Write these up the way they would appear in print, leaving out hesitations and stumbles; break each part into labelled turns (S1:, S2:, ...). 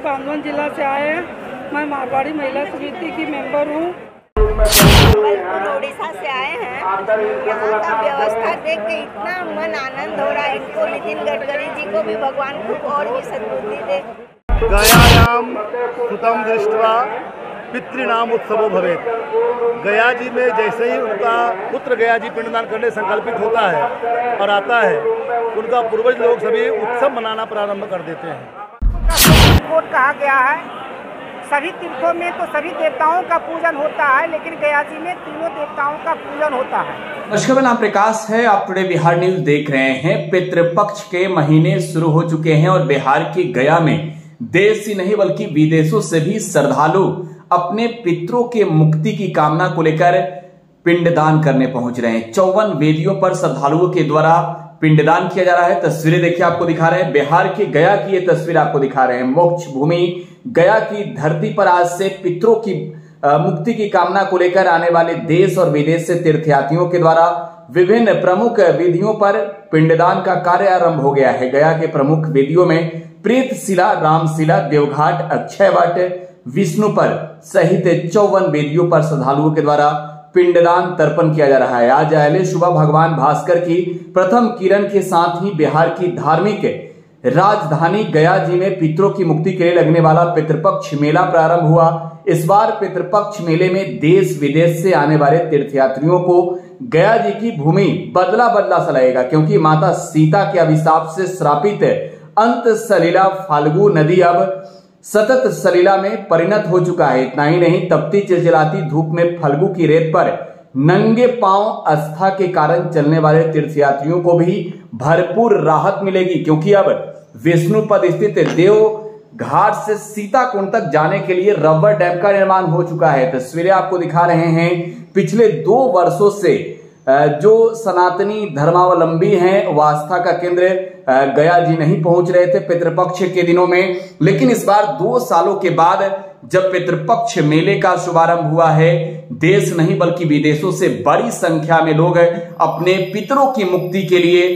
S1: बांधवन जिला से आए हैं। मैं मारवाड़ी महिला समिति की मेंबर हूँ।
S2: उड़ीसा से आए हैं। यहाँ का व्यवस्था देख के इतना मन आनंद हो रहा है। इनको नितिन गडकरी जी को भी भगवान खूब और भी सद्बुद्धि दे।
S3: गयायाम सुतम दृष्ट्वा पितृनाम उत्सवो भवेत्। गया जी में जैसे ही उनका पुत्र गया जी पिंडदान करने संकल्पित होता है और आता है, उनका पूर्वज लोग सभी उत्सव मनाना प्रारंभ कर देते हैं।
S4: कोट कहा गया है, सभी तीर्थों में तो सभी देवताओं का पूजन होता है, लेकिन गया जी में तीनों देवताओं का पूजन होता है।
S5: नमस्कार, मेरा नाम प्रकाश है। आप टुडे बिहार न्यूज देख रहे हैं। पितृपक्ष के महीने शुरू हो चुके हैं और बिहार की गया में देश ही नहीं बल्कि विदेशों से भी श्रद्धालु अपने पितरों के मुक्ति की कामना को लेकर पिंडदान करने पहुंच रहे हैं। 54 वेदियों पर श्रद्धालुओं के द्वारा पिंडदान किया जा रहा है। तस्वीरें देखिए, आपको दिखा रहे हैं बिहार की गया की ये तस्वीर आपको दिखा रहे हैं। मोक्ष भूमि गया की धरती पर आज से पितरों की मुक्ति की कामना को लेकर आने वाले देश और विदेश से तीर्थयात्रियों के द्वारा विभिन्न प्रमुख वेदियों पर पिंडदान का कार्य आरंभ हो गया है। गया के प्रमुख वेदियों में प्रेतशिला, रामशिला, देवघाट, अक्षयवट, विष्णुपर सहित 54 वेदियों पर श्रद्धालुओं के द्वारा पिंडदान तर्पण किया जा रहा है। आज अहले सुबह भगवान भास्कर की प्रथम किरण के साथ ही बिहार की धार्मिक राजधानी गया जी में पितरों की मुक्ति के लिए लगने वाला पितृपक्ष मेला प्रारंभ हुआ। इस बार पितृपक्ष मेले में देश विदेश से आने वाले तीर्थयात्रियों को गया जी की भूमि बदला सा लगेगा, क्योंकि माता सीता के अभिशाप से श्रापित अंत सलीला फाल्गु नदी अब सतत सलीला में परिणत हो चुका है। इतना ही नहीं, तपती चिलचिलाती धूप में फल्गु की रेत पर नंगे पांव आस्था के कारण चलने वाले तीर्थयात्रियों को भी भरपूर राहत मिलेगी, क्योंकि अब विष्णुपद स्थित देव घाट से सीताकुंड तक जाने के लिए रबर डैम का निर्माण हो चुका है। तस्वीरें आपको दिखा रहे हैं। पिछले 2 वर्षों से जो सनातनी धर्मावलंबी हैं वह आस्था का केंद्र गया जी नहीं पहुंच रहे थे पितृपक्ष के दिनों में, लेकिन इस बार 2 सालों के बाद जब पितृपक्ष मेले का शुभारंभ हुआ है, देश नहीं बल्कि विदेशों से बड़ी संख्या में लोग अपने पितरों की मुक्ति के लिए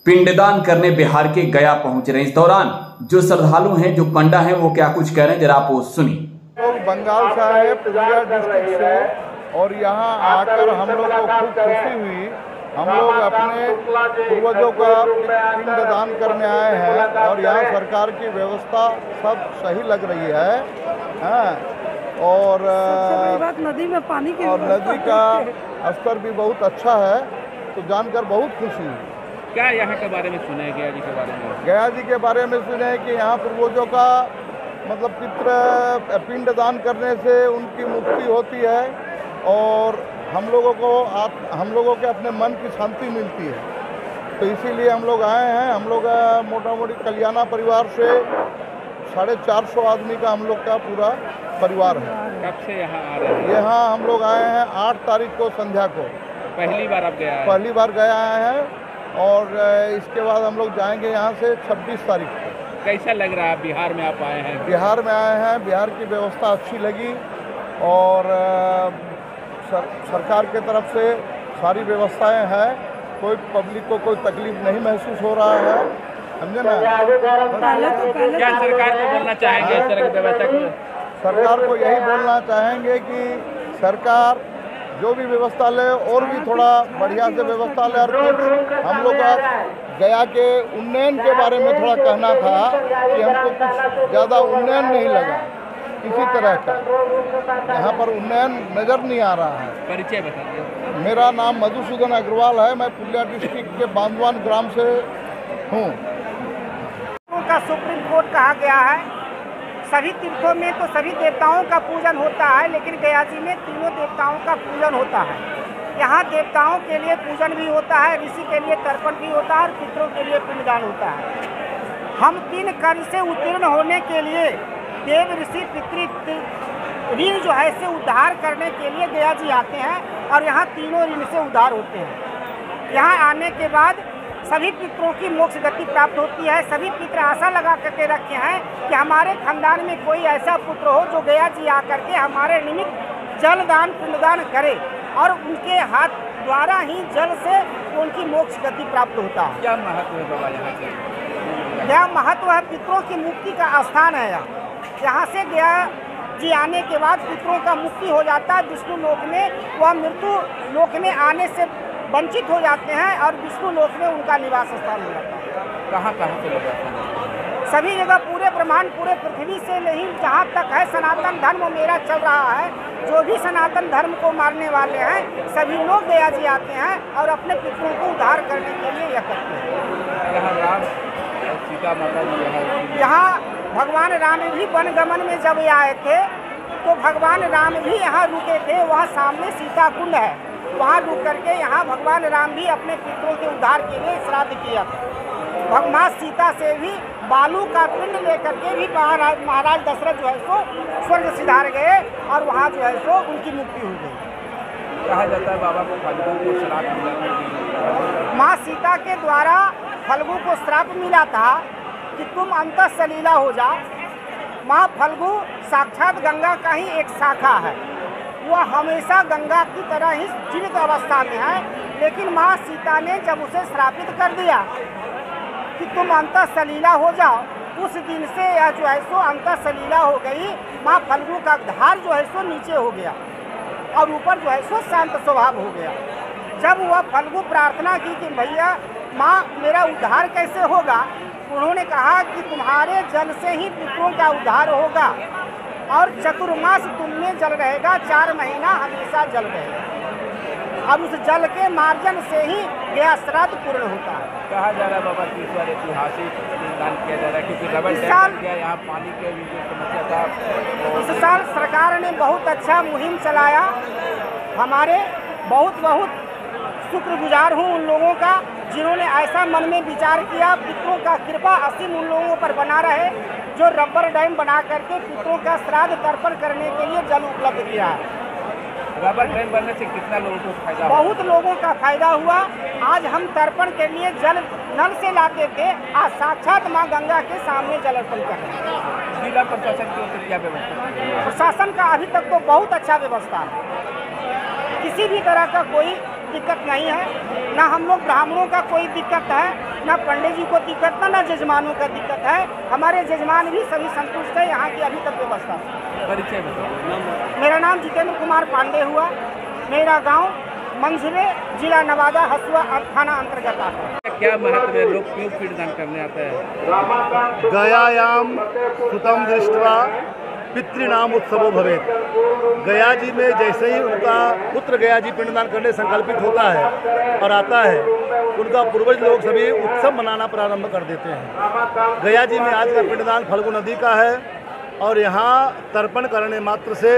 S5: पिंडदान करने बिहार के गया पहुंच रहे हैं। इस दौरान जो श्रद्धालु हैं, जो पंडा हैं, वो क्या कुछ कह रहे हैं, जरा आप वो सुनिए।
S6: लोग बंगाल से आए, पूर्णिया डिस्ट्रिक्ट से, और यहाँ आकर हम लोग को खूब खुशी हुई। हम लोग अपने पूर्वजों का पिंडदान करने आए हैं और यहाँ सरकार की व्यवस्था सब सही लग रही है। और
S1: नदी में पानी की
S6: और नदी का स्तर भी बहुत अच्छा है, तो जानकर बहुत खुशी हुई।
S7: क्या यहाँ के बारे में सुना है, गया जी के बारे में?
S6: गया जी के बारे में सुना है कि यहाँ पूर्वजों का मतलब पिंडदान करने से उनकी मुक्ति होती है और हम लोगों के अपने मन की शांति मिलती है। तो इसीलिए हम लोग आए हैं। हम लोग मोटा मोटी कल्याणा परिवार से 450 आदमी का हम लोग का पूरा परिवार है।
S7: कब से यहाँ आ रहे हैं?
S6: यहाँ हम लोग आए हैं 8 तारीख को संध्या को।
S7: पहली बार आप गया?
S6: पहली बार गया आए हैं और इसके बाद हम लोग जाएंगे यहाँ से 26 तारीख को।
S7: कैसा लग रहा है बिहार में आप आए हैं?
S6: बिहार में आए हैं, बिहार की व्यवस्था अच्छी लगी और सरकार के तरफ से सारी व्यवस्थाएं हैं। कोई पब्लिक को कोई तकलीफ नहीं महसूस हो रहा है, समझे ना।
S7: क्या सरकार को बोलना चाहेंगे इस तरह की व्यवस्था को?
S6: सरकार को यही बोलना चाहेंगे कि सरकार जो भी व्यवस्था ले और भी थोड़ा बढ़िया से व्यवस्था ले। और कुछ हम लोग का गया के उन्नयन के बारे में थोड़ा कहना था कि हमको कुछ ज़्यादा उन्नयन नहीं लगा किसी तरह का। यहाँ पर उन्नयन नज़र नहीं आ रहा है।
S7: परिचय बताइए।
S6: मेरा नाम मधुसूदन अग्रवाल है। मैं पुलिया डिस्ट्रिक्ट के बांधवान ग्राम से हूँ।
S4: का सुप्रीम कोर्ट कहा गया है, सभी तीर्थों में तो सभी देवताओं का पूजन होता है, लेकिन गया जी में तीनों देवताओं का पूजन होता है। यहाँ देवताओं के लिए पूजन भी होता है, ऋषि के लिए तर्पण भी होता है और पितरों के लिए पिंडदान होता है। हम 3 कर्म से उत्तीर्ण होने के लिए देव ऋषि पितृ ऋण जो है इसे उद्धार करने के लिए गया जी आते हैं और यहाँ तीनों ऋण से उद्धार होते हैं। यहाँ आने के बाद सभी पितरों की मोक्ष गति प्राप्त होती है। सभी पितर आशा लगा करके रखे हैं कि हमारे खानदान में कोई ऐसा पुत्र हो जो गया जी आकर के हमारे निमित्त जलदान पिंडदान करे और उनके हाथ द्वारा ही जल से उनकी मोक्ष गति प्राप्त होता है।
S7: क्या महत्व है बाबा यहाँ के?
S4: यह महत्व है, पितरों की मुक्ति का स्थान है यहाँ। यहाँ से गया जी आने के बाद पितरों का मुक्ति हो जाता है। विष्णु लोक में वह मृत्यु लोक में आने से वंचित हो जाते हैं और विष्णु लोक में उनका निवास स्थान हो जाता है।
S7: कहाँ से लोग आते हैं?
S4: सभी जगह, पूरे ब्रह्मांड, पूरे पृथ्वी से नहीं, जहाँ तक है सनातन धर्म मेरा चल रहा है, जो भी सनातन धर्म को मानने वाले हैं सभी लोग गया जी आते हैं और अपने पितरों को उद्धार करने के लिए यह करते हैं।
S7: यहाँ राम और सीता माता जी
S4: यहाँ भगवान राम भी वनगमन में जब आए थे तो भगवान राम भी यहाँ रुके थे। वहाँ सामने सीता कुंड है, वहाँ रुक करके यहाँ भगवान राम भी अपने पितरों के उद्धार के लिए श्राद्ध किया था। माँ सीता से भी बालू का पिंड लेकर के भी महाराज दशरथ जो है सो स्वर्ग सिधार गए और वहाँ जो है सो उनकी मुक्ति हो गई।
S7: कहा जाता है बाबा को फल्गु को श्राप मिला।
S4: माँ सीता के द्वारा फल्गु को श्राप मिला था कि तुम अंतः सलीला हो जाओ। माँ फल्गु साक्षात गंगा का ही एक शाखा है, वह हमेशा गंगा की तरह ही जीवित अवस्था में है, लेकिन माँ सीता ने जब उसे श्रापित कर दिया कि तुम अंतः सलीला हो जाओ, उस दिन से यह जो है सो अंतः सलीला हो गई। माँ फल्गु का धार जो है सो नीचे हो गया और ऊपर जो है सो शांत स्वभाव हो गया। जब वह फल्गु प्रार्थना की कि भैया माँ मेरा उद्धार कैसे होगा, उन्होंने कहा कि तुम्हारे जल से ही पितरों का उद्धार होगा और चतुर्मास तुमने जल रहेगा, 4 महीना हमेशा जल रहेगा। अब उस जल के मार्जन से ही गया श्राद्ध पूर्ण होता है।
S7: कहा जा रहा है बाबा कि इस बार ऐतिहासिक दान किया जा रहा है क्योंकि रबर
S4: इस साल
S7: डैम यहाँ पानी के भी जो समस्या था।
S4: इस साल सरकार ने बहुत अच्छा मुहिम चलाया। हमारे बहुत शुक्रगुजार हूँ उन लोगों का जिन्होंने ऐसा मन में विचार किया। पितरों का कृपा असीम उन लोगों पर बना रहे जो रबर डैम बना करके पितरों का श्राद्ध तर्पण करने के लिए जल उपलब्ध किया है।
S7: रबर डैम बनने से कितना लोगों को फायदा हुआ?
S4: बहुत लोगों का फायदा हुआ। आज हम तर्पण के लिए जल नल से लाते थे, आज साक्षात माँ गंगा के सामने जल अर्पण कर रहे हैं।
S7: जिला प्रशासन की ओर से क्या व्यवस्था है?
S4: प्रशासन का अभी तक तो बहुत अच्छा व्यवस्था है, किसी भी तरह का कोई दिक्कत नहीं है। ना हम लोग ब्राह्मणों का कोई दिक्कत है, ना पंडित जी को दिक्कत, ना जजमानों का दिक्कत है। हमारे जजमान भी सभी संतुष्ट है यहाँ की अभी तक व्यवस्था से।
S7: परिचय बताओ।
S4: मेरा नाम जितेंद्र कुमार पांडे हुआ। मेरा गांव मंझले, जिला नवादा, हसुआ थाना अंतर्गत आता है।
S7: क्या महत्व है, लोग क्यों पिंडदान करने आते हैं?
S3: गयायाम सुतम दृष्ट्वा पितृनाम उत्सवो भवेत। गया जी में जैसे ही उनका पुत्र गया जी पिंडदान करने संकल्पित होता है और आता है, उनका पूर्वज लोग सभी उत्सव मनाना प्रारंभ कर देते हैं। गया जी में आज का पिंडदान फल्गु नदी का है और यहाँ तर्पण करने मात्र से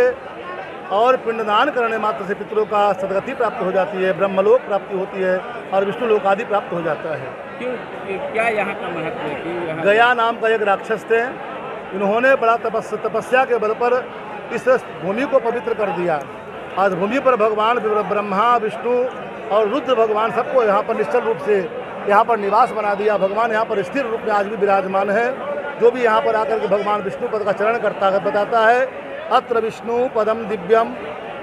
S3: और पिंडदान करने मात्र से पितरों का सदगति प्राप्त हो जाती है, ब्रह्मलोक प्राप्ति होती है और विष्णु लोक आदि प्राप्त हो जाता है।
S7: क्यों, क्या यहाँ का महत्व है? क्यों यहाँ?
S3: गया नाम का एक राक्षस थे, इन्होंने बड़ा तपस्या के बल पर इस भूमि को पवित्र कर दिया। आज भूमि पर भगवान ब्रह्मा, विष्णु और रुद्र भगवान सबको यहाँ पर निश्चल रूप से यहाँ पर निवास बना दिया। भगवान यहाँ पर स्थिर रूप में आज भी विराजमान है। जो भी यहाँ पर आकर के भगवान विष्णु पद का चरण करता है बताता है, अत्र विष्णु पदम दिव्यम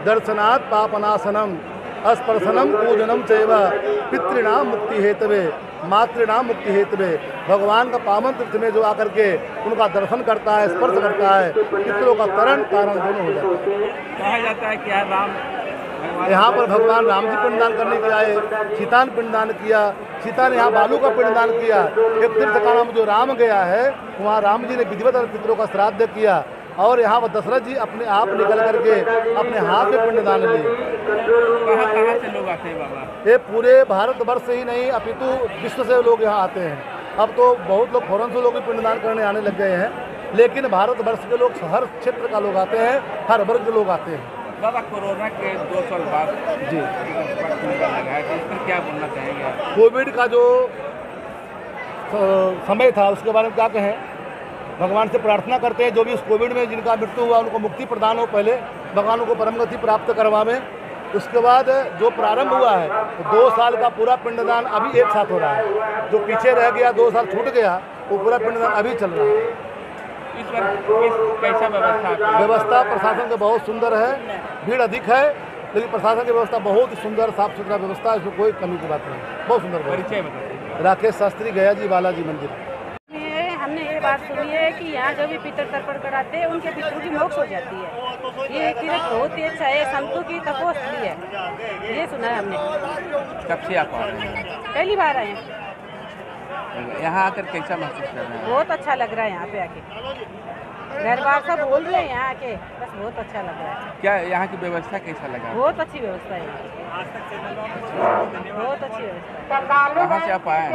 S3: दर्शनात् पापनाशनम स्पर्शनम पूजनम चैव पितृणाम मुक्ति हेतवे मातृणाम मुक्ति हेतवे। भगवान का पावन तीर्थ में जो आकर के उनका दर्शन करता है, स्पर्श करता है, पितरों का तरण तारण दोनों हो जाता है।
S7: कहा जाता है क्या राम
S3: यहाँ पर भगवान राम जी पिंडदान करने के आए, सीता ने पिंडदान किया। सीता ने यहाँ बालू का पिंडदान किया। एक तीर्थ का नाम जो राम गया है, वहाँ राम जी ने विधिवत पितरों का श्राद्ध किया और यहाँ पर दशरथ जी अपने आप निकल करके अपने हाथ में पिंडदान लिए।
S7: कहाँ से लोग आते हैं बाबा?
S3: ये पूरे भारतवर्ष से ही नहीं अपितु विश्व से लोग यहाँ आते हैं। अब तो बहुत लोग फौरन से लोग भी पिंडदान करने आने लग गए हैं, लेकिन भारतवर्ष के लोग हर क्षेत्र का लोग आते हैं, हर वर्ग के लोग आते हैं।
S7: बाबा कोरोना के 2 साल बाद जी लगा है, तो इस पर क्या बोलना चाहेंगे?
S3: कोविड का जो समय था उसके बारे में क्या कहें। भगवान से प्रार्थना करते हैं जो भी उस कोविड में जिनका मृत्यु हुआ उनको मुक्ति प्रदान हो, पहले भगवान को परम गति प्राप्त करवावे। उसके बाद जो प्रारंभ हुआ है तो 2 साल का पूरा पिंडदान अभी एक साथ हो रहा है। जो पीछे रह गया 2 साल छूट गया वो पूरा पिंडदान अभी चल रहा है।
S7: इस पर कैसा व्यवस्था?
S3: व्यवस्था प्रशासन का बहुत सुंदर है, भीड़ अधिक है लेकिन प्रशासन की व्यवस्था बहुत ही सुंदर, साफ सुथरा व्यवस्था, इसमें कोई कमी की बात नहीं, बहुत सुंदर।
S7: परिचय बताइए।
S3: राकेश शास्त्री, गया जी बालाजी मंदिर।
S1: हमने
S8: ये बात सुनी है कि यहाँ जो भी पितृ तर्पण कराते हैं उनके पितरों की मोक्ष हो जाती है। ये तीर्थ बहुत ही अच्छा है, संतों की तपोस्थली है, ये सुना है हमने।
S7: कब से आप आ रहे हैं?
S8: पहली बार आए हैं।
S7: यहाँ आकर कैसा महसूस कर रहे हैं?
S8: बहुत अच्छा लग रहा है यहाँ पे आके, घर बार सब बोल रहे हैं यहाँ आके, बस बहुत अच्छा लग रहा है।
S7: क्या यहाँ की व्यवस्था कैसा लगा?
S8: बहुत अच्छी व्यवस्था है, बहुत अच्छी व्यवस्था है।
S7: कहाँ से आप आए हैं?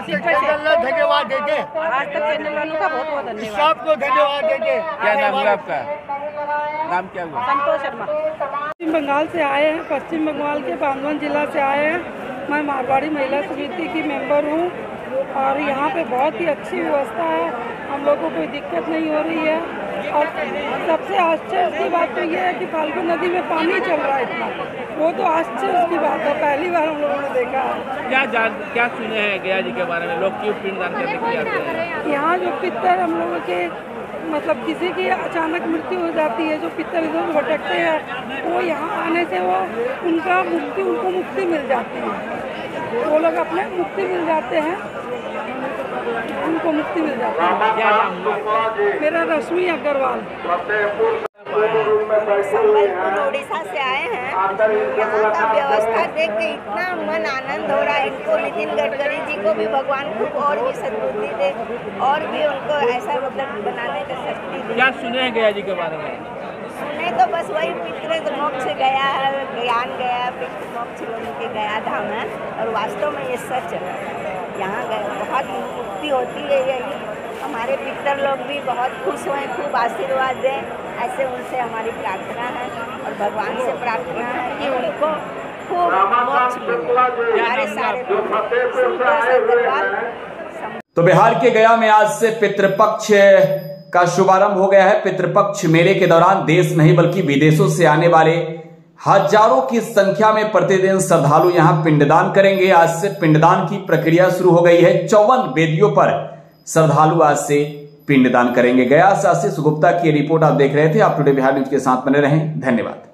S8: सिक्कर से।
S3: धन्यवाद देंगे,
S8: आज तक चैनल वालों का बहुत बहुत धन्यवाद।
S3: सबको धन्यवाद देंगे।
S7: क्या नाम हुआ आपका? नाम क्या हुआ?
S8: संतोष शर्मा।
S1: पश्चिम बंगाल से आए हैं, पश्चिम बंगाल के बांधवन जिला से आए हैं। मैं मारवाड़ी महिला समिति की मेंबर हूँ और यहाँ पे बहुत ही अच्छी व्यवस्था है, हम लोगों को कोई दिक्कत नहीं हो रही है। और सबसे आश्चर्य की बात तो ये है कि फाल्गु नदी में पानी चल रहा है इतना, वो तो आश्चर्य की बात है, पहली बार हम लोगों ने देखा है।
S7: क्या सुने हैं गया जी के बारे में? लोग क्यों पिंडदान करने के लिए आते हैं?
S1: यहाँ जो पितर हम लोगों के मतलब किसी की अचानक मृत्यु हो जाती है, जो पितर इधर भटकते हैं, वो यहाँ आने से उनको मुक्ति मिल जाती है, वो लोग अपने मुक्ति मिल जाते हैं, उनको मुक्ति मिल जाती है। मेरा रश्मि अग्रवाल।
S2: संबलपुर उड़ीसा से आए हैं। यहाँ का व्यवस्था देख के इतना मन आनंद हो रहा है। इनको नितिन गडकरी जी को भी भगवान खूब और भी सद्बुद्धि दे और भी उनको ऐसा मतलब बनाने का शक्ति दे।
S7: क्या सुने हैं गया जी के बारे में?
S2: सुने तो बस वही पितृ मोक्ष गया है, ज्ञान गया, पितृ मोक्ष उनके गया धाम है और वास्तव में ये सच है। यहाँ गए बहुत मुक्ति होती है, यही हमारे पितर लोग भी बहुत खुश हुए, खूब आशीर्वाद दें, ऐसे उनसे हमारी प्रार्थना है और भगवान से प्रार्थना है कि उनको खूब मोक्ष मिले। हमारे सारे
S5: तो बिहार के गया में आज से पितृपक्ष का शुभारंभ हो गया है। पितृपक्ष मेले के दौरान देश नहीं बल्कि विदेशों से आने वाले हजारों की संख्या में प्रतिदिन श्रद्धालु यहां पिंडदान करेंगे। आज से पिंडदान की प्रक्रिया शुरू हो गई है। 54 वेदियों पर श्रद्धालु आज से पिंडदान करेंगे। गया से आशीष गुप्ता की रिपोर्ट आप देख रहे थे। आप टुडे बिहार न्यूज के साथ बने रहें। धन्यवाद।